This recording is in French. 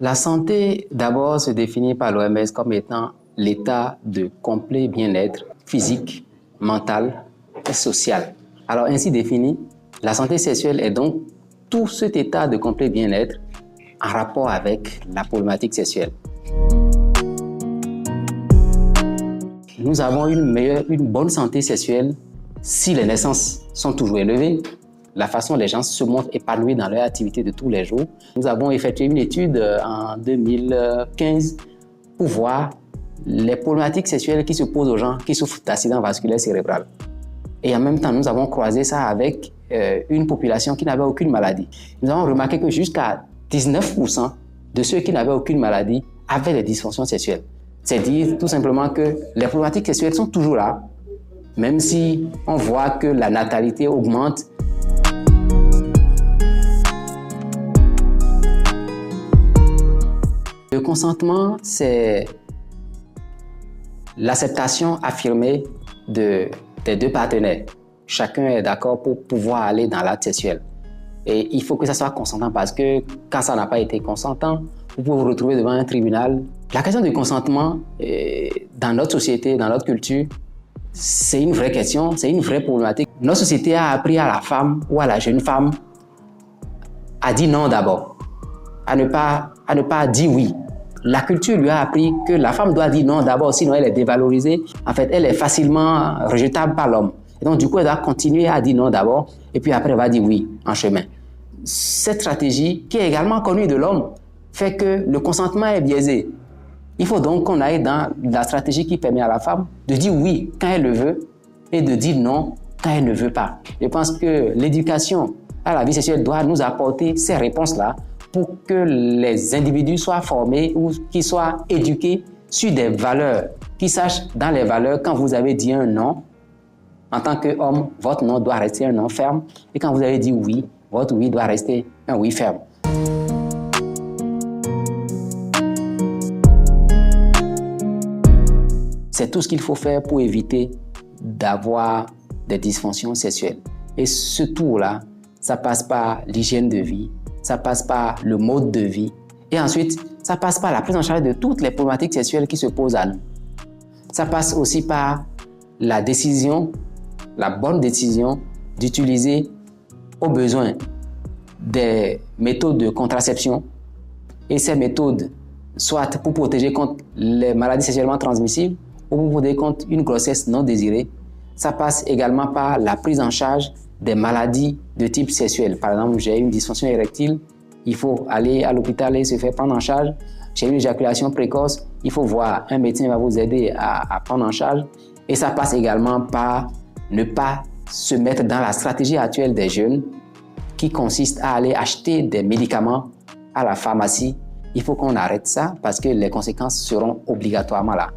La santé, d'abord, se définit par l'OMS comme étant l'état de complet bien-être physique, mental et social. Alors, ainsi défini, la santé sexuelle est donc tout cet état de complet bien-être en rapport avec la problématique sexuelle. Nous avons une bonne santé sexuelle si les naissances sont toujours élevées, la façon dont les gens se montrent épanouis dans leur activité de tous les jours. Nous avons effectué une étude en 2015 pour voir les problématiques sexuelles qui se posent aux gens qui souffrent d'accidents vasculaires cérébraux. Et en même temps, nous avons croisé ça avec une population qui n'avait aucune maladie. Nous avons remarqué que jusqu'à 19% de ceux qui n'avaient aucune maladie avaient des dysfonctions sexuelles. C'est dire tout simplement que les problématiques sexuelles sont toujours là, même si on voit que la natalité augmente. Le consentement, c'est l'acceptation affirmée des deux partenaires. Chacun est d'accord pour pouvoir aller dans l'acte sexuel. Et il faut que ça soit consentant parce que quand ça n'a pas été consentant, vous pouvez vous retrouver devant un tribunal. La question du consentement, dans notre société, dans notre culture, c'est une vraie question, c'est une vraie problématique. Notre société a appris à la femme ou à la jeune femme à dire non d'abord, à ne pas dire oui. La culture lui a appris que la femme doit dire non d'abord, sinon elle est dévalorisée. En fait, elle est facilement rejetable par l'homme. Et donc, du coup, elle doit continuer à dire non d'abord, et puis après, elle va dire oui en chemin. Cette stratégie, qui est également connue de l'homme, fait que le consentement est biaisé. Il faut donc qu'on aille dans la stratégie qui permet à la femme de dire oui quand elle le veut et de dire non quand elle ne veut pas. Je pense que l'éducation à la vie sexuelle doit nous apporter ces réponses-là pour que les individus soient formés ou qu'ils soient éduqués sur des valeurs, qu'ils sachent dans les valeurs quand vous avez dit un non, en tant qu'homme, votre non doit rester un non ferme et quand vous avez dit oui, votre oui doit rester un oui ferme. C'est tout ce qu'il faut faire pour éviter d'avoir des dysfonctions sexuelles. Et ce tour-là, ça passe par l'hygiène de vie, ça passe par le mode de vie, et ensuite, ça passe par la prise en charge de toutes les problématiques sexuelles qui se posent à nous. Ça passe aussi par la décision, la bonne décision d'utiliser au besoin des méthodes de contraception, et ces méthodes, soit pour protéger contre les maladies sexuellement transmissibles, ou pour protéger contre une grossesse non désirée. Ça passe également par la prise en charge des maladies de type sexuel. Par exemple, j'ai une dysfonction érectile, il faut aller à l'hôpital et se faire prendre en charge. J'ai une éjaculation précoce, il faut voir un médecin va vous aider à prendre en charge. Et ça passe également par ne pas se mettre dans la stratégie actuelle des jeunes qui consiste à aller acheter des médicaments à la pharmacie. Il faut qu'on arrête ça parce que les conséquences seront obligatoirement là.